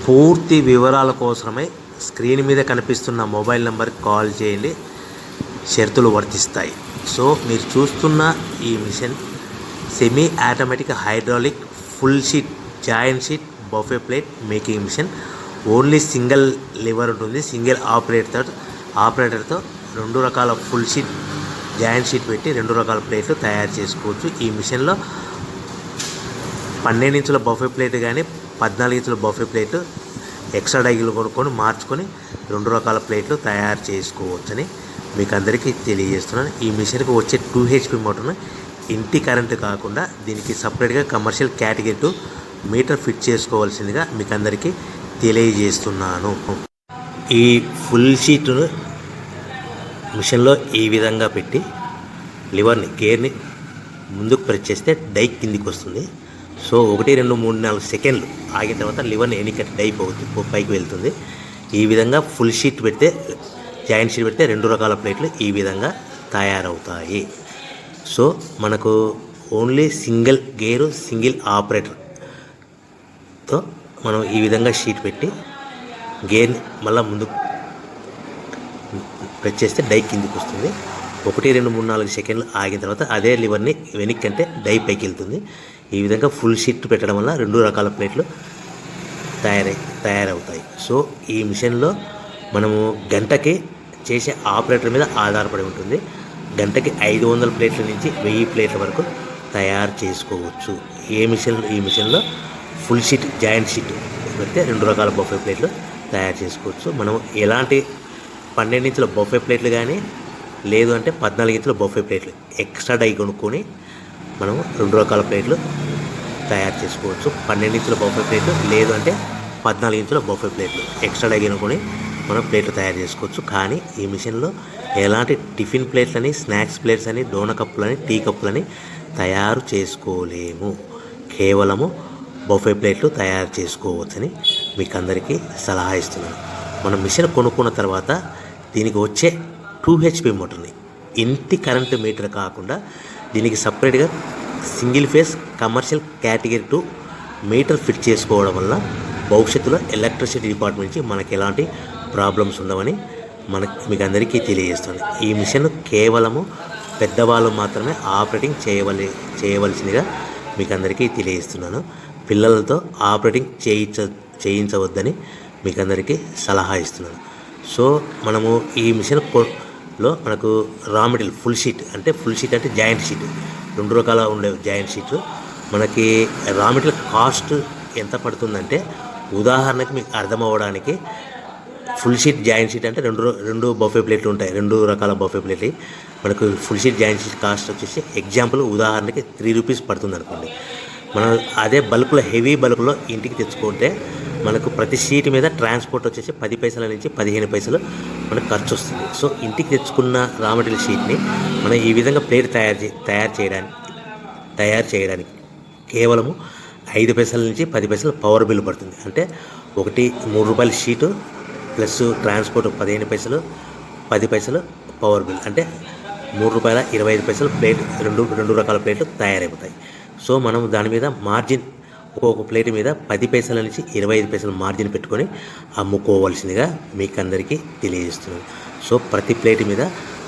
పూర్తి వివరాల కోసమై స్క్రీన్ మీద కనిపిస్తున్న మొబైల్ నెంబర్కి కాల్ చేయండి. షరతులు వర్తిస్తాయి. సో మీరు చూస్తున్న ఈ machine semi automatic hydraulic full sheet joint sheet buffet plate making machine. Only single lever ఉంటుంది. సింగిల్ ఆపరేటర్తో 2 రకాల ఫుల్ షీట్ జాయింట్ షీట్ పెట్టి 2 రకాల ప్లేట్లు తయారు చేసుకోవచ్చు. ఈ మిషన్లో 12 ఇంచుల బఫే ప్లేట్ కానీ 14 ఇంచుల బఫే ప్లేట్ ఎక్స్ట్రా డైలు కొనుక్కొని మార్చుకొని 2 రకాల ప్లేట్లు తయారు చేసుకోవచ్చని మీకు అందరికీ తెలియజేస్తున్నాను. ఈ మిషన్కి వచ్చే 2 HP మోటార్ను ఇంటి కరెంటు కాకుండా దీనికి సపరేట్గా కమర్షియల్ కేటగిరీ 2 మీటర్ ఫిట్ చేసుకోవాల్సిందిగా మీకు అందరికీ తెలియజేస్తున్నాను. ఈ ఫుల్ షీట్ను మిషన్లో ఈ విధంగా పెట్టి లివర్ని గేర్ని ముందుకు ప్రెస్ చేస్తే డై కిందికి వస్తుంది. సో 1 2 3 4 సెకండ్లు ఆగిన తర్వాత లివర్ని ఎన్నికట్టి డై పైకి వెళ్తుంది. ఈ విధంగా ఫుల్ షీట్ పెడితే జాయింట్ షీట్ పెడితే 2 రకాల ప్లేట్లు ఈ విధంగా తయారవుతాయి. సో మనకు ఓన్లీ సింగిల్ గేరు సింగిల్ ఆపరేటర్తో మనం ఈ విధంగా షీట్ పెట్టి గేర్ని మళ్ళీ ముందుకు ప్రెస్ చేస్తే డై కిందికి వస్తుంది. 1 2 3 4 సెకండ్లు ఆగిన తర్వాత అదే లివర్ని వెనక్కి అంటే డై పైకి వెళ్తుంది. ఈ విధంగా ఫుల్ షీట్ పెట్టడం వల్ల 2 రకాల ప్లేట్లు తయారవుతాయి. సో ఈ మిషన్లో మనము గంటకి చేసే ఆపరేటర్ మీద ఆధారపడి ఉంటుంది. గంటకి 500 ప్లేట్ల నుంచి 1000 ప్లేట్ల వరకు తయారు చేసుకోవచ్చు. ఈ మిషన్లో ఫుల్ షీట్ జాయింట్ షీట్ పెడితే 2 రకాల బఫే ప్లేట్లు తయారు చేసుకోవచ్చు. మనం ఎలాంటి 12 ఇంచుల బఫే ప్లేట్లు కానీ లేదు అంటే 14 ఇంచుల బఫే ప్లేట్లు ఎక్స్ట్రా డై కొనుక్కొని మనం 2 రకాల ప్లేట్లు తయారు చేసుకోవచ్చు. 12 ఇంచుల బఫే ప్లేట్లు లేదు అంటే 14 ఇంచుల బఫే ప్లేట్లు ఎక్స్ట్రా డై కొనుక్కొని మనం ప్లేట్లు తయారు చేసుకోవచ్చు. కానీ ఈ మిషన్లో ఎలాంటి టిఫిన్ ప్లేట్లని స్నాక్స్ ప్లేట్స్ అని డోనా కప్పులని టీ కప్పులని తయారు చేసుకోలేము. కేవలము బఫే ప్లేట్లు తయారు చేసుకోవచ్చని మీకు అందరికీ సలహా ఇస్తున్నాను. మనం మిషన్ కొనుక్కున్న తర్వాత దీనికి వచ్చే 2 HP మోటార్ని ఇంటి కరెంటు మీటర్ కాకుండా దీనికి సపరేట్గా single phase commercial category 2 metre fit చేసుకోవడం వల్ల భవిష్యత్తులో ఎలక్ట్రిసిటీ డిపార్ట్మెంట్ నుంచి మనకి ఎలాంటి ప్రాబ్లమ్స్ ఉండవని మీకు అందరికీ తెలియజేస్తుంది. ఈ మిషన్ కేవలము పెద్దవాళ్ళు మాత్రమే ఆపరేటింగ్ చేయవలసిందిగా మీకు అందరికీ తెలియజేస్తున్నాను. పిల్లలతో ఆపరేటింగ్ చేయించవద్దని మీకు అందరికీ సలహా ఇస్తున్నాను. సో మనము ఈ మిషన్లో మనకు రా మెటీరియల్ ఫుల్ షీట్ అంటే జాయింట్ షీట్ 2 రకాల ఉండే జాయింట్ షీట్లు మనకి రా మెటీరియల్ కాస్ట్ ఎంత పడుతుందంటే ఉదాహరణకి మీకు అర్థం అవ్వడానికి ఫుల్ షీట్ జాయింట్ షీట్ అంటే 2 బఫే ప్లేట్లు ఉంటాయి. 2 రకాల బఫే ప్లేట్లు మనకు full sheet joint sheet cost వచ్చేసి ఎగ్జాంపుల్ ఉదాహరణకి 3 రూపీస్ పడుతుంది అనుకోండి. మనం అదే బల్క్లో హెవీ బల్క్లో ఇంటికి తెచ్చుకుంటే మనకు ప్రతి షీట్ మీద ట్రాన్స్పోర్ట్ వచ్చేసి 10 పైసల నుంచి 15 పైసలు మనకు ఖర్చు వస్తుంది. సో ఇంటికి తెచ్చుకున్న రా మెటీరియల్ షీట్ని మనం ఈ విధంగా ప్లేట్ తయారు చేయడానికి కేవలము 5 పైసల నుంచి 10 పైసలు పవర్ బిల్ పడుతుంది. అంటే 3 రూపాయల షీటు ప్లస్ ట్రాన్స్పోర్ట్ 15 పైసలు 10 పైసలు పవర్ బిల్ అంటే 3 రూపాయల 25 పైసలు ప్లేట్ 2 రకాల ప్లేట్లు తయారైపోతాయి. సో మనం దాని మీద మార్జిన్ ఒక్కొక్క ప్లేట్ మీద 10 పైసల నుంచి 25 పైసలు మార్జిన్ పెట్టుకొని అమ్ముకోవాల్సిందిగా మీకు అందరికీ తెలియజేస్తున్నాను. సో ప్రతి ప్లేట్ మీద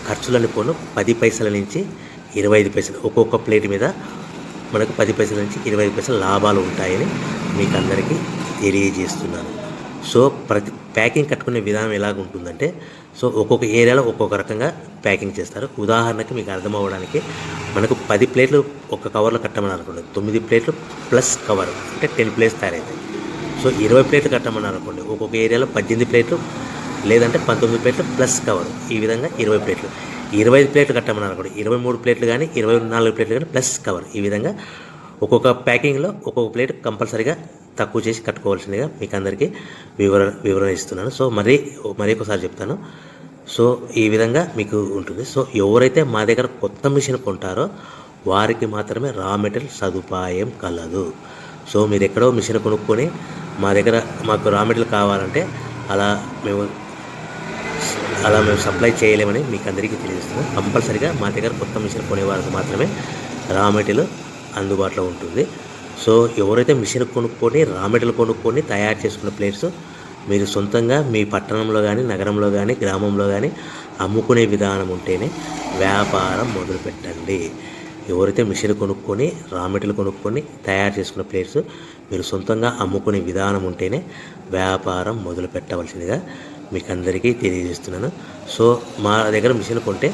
ఖర్చులని పోను 10 పైసల నుంచి 25 పైసలు ఒక్కొక్క ప్లేట్ మీద మనకు 10 పైసల నుంచి 25 పైసలు లాభాలు ఉంటాయని మీకు అందరికీ తెలియజేస్తున్నాను. సో ప్రతి ప్యాకింగ్ కట్టుకునే విధానం ఎలాగ ఉంటుందంటే సో ఒక్కొక్క ఏరియాలో ఒక్కొక్క రకంగా ప్యాకింగ్ చేస్తారు. ఉదాహరణకి మీకు అర్థం అవ్వడానికి మనకు 10 ప్లేట్లు ఒక కవర్లో కట్టమని అనుకోండి, 9 ప్లేట్లు ప్లస్ కవర్ అంటే 10 ప్లేట్స్ తయారవుతాయి. సో 20 ప్లేట్లు కట్టమని అనుకోండి, ఒక్కొక్క ఏరియాలో 18 ప్లేట్లు లేదంటే 19 ప్లేట్లు ప్లస్ కవర్ ఈ విధంగా 20 ప్లేట్లు. 25 ప్లేట్లు కట్టమని అనుకోండి, 23 ప్లేట్లు కానీ 24 ప్లేట్లు కానీ ప్లస్ కవర్ ఈ విధంగా ఒక్కొక్క ప్యాకింగ్లో ఒక్కొక్క ప్లేట్ కంపల్సరీగా తక్కువ చేసి కట్టుకోవాల్సిందిగా మీకు అందరికీ వివరణ ఇస్తున్నాను. సో మరీ ఒకసారి చెప్తాను. సో ఈ విధంగా మీకు ఉంటుంది. సో ఎవరైతే మా దగ్గర కొత్త మిషన్ కొంటారో వారికి మాత్రమే రా మెటీరియల్ సదుపాయం కలదు. సో మీరు ఎక్కడో మిషన్ కొనుక్కొని మాకు రా మెటీరియల్ కావాలంటే అలా మేము సప్లై చేయలేమని మీకు అందరికీ తెలియజేస్తున్నాం. కంపల్సరీగా మా దగ్గర కొత్త మిషన్ కొనే వారికి మాత్రమే రా మెటీరియల్ అందుబాటులో ఉంటుంది. సో ఎవరైతే మిషన్ కొనుక్కొని రా మెటీరియల్ కొనుక్కొని తయారు చేసుకున్న ప్లేట్స్ మీరు సొంతంగా మీ పట్టణంలో కానీ నగరంలో కానీ గ్రామంలో కానీ అమ్ముకునే విధానం ఉంటేనే వ్యాపారం మొదలుపెట్టండి. ఎవరైతే మిషన్ కొనుక్కొని రా మెటీరియల్ కొనుక్కొని తయారు చేసుకున్న ప్లేట్స్ మీరు సొంతంగా అమ్ముకునే విధానం ఉంటేనే వ్యాపారం మొదలు పెట్టవలసిందిగా మీకు అందరికీ తెలియజేస్తున్నాను. సో మా దగ్గర మిషన్ కొంటే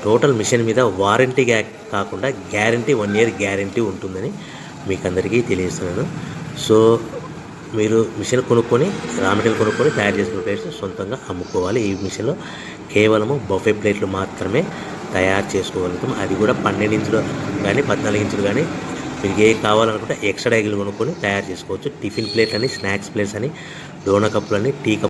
టోటల్ మిషన్ మీద వారంటీ కాకుండా గ్యారంటీ 1 year గ్యారంటీ ఉంటుందని మీకు అందరికీ తెలియజేస్తున్నాను. సో మీరు మిషన్ కొనుక్కొని రా మెటీరియల్ కొనుక్కొని తయారు చేసుకున్న ప్లేట్స్ సొంతంగా అమ్ముకోవాలి. ఈ మిషన్లో కేవలము బఫే ప్లేట్లు మాత్రమే తయారు చేసుకోగలుగుతాం. అది కూడా 12 ఇంచులు కానీ 14 ఇంచులు కానీ మీకు ఏ కావాలనుకుంటే ఎక్స్ట్రా డైగులు కొనుక్కొని తయారు చేసుకోవచ్చు. టిఫిన్ ప్లేట్ అని, స్నాక్స్ ప్లేట్స్ అని, డోనా కప్పులు అని, టీ కప్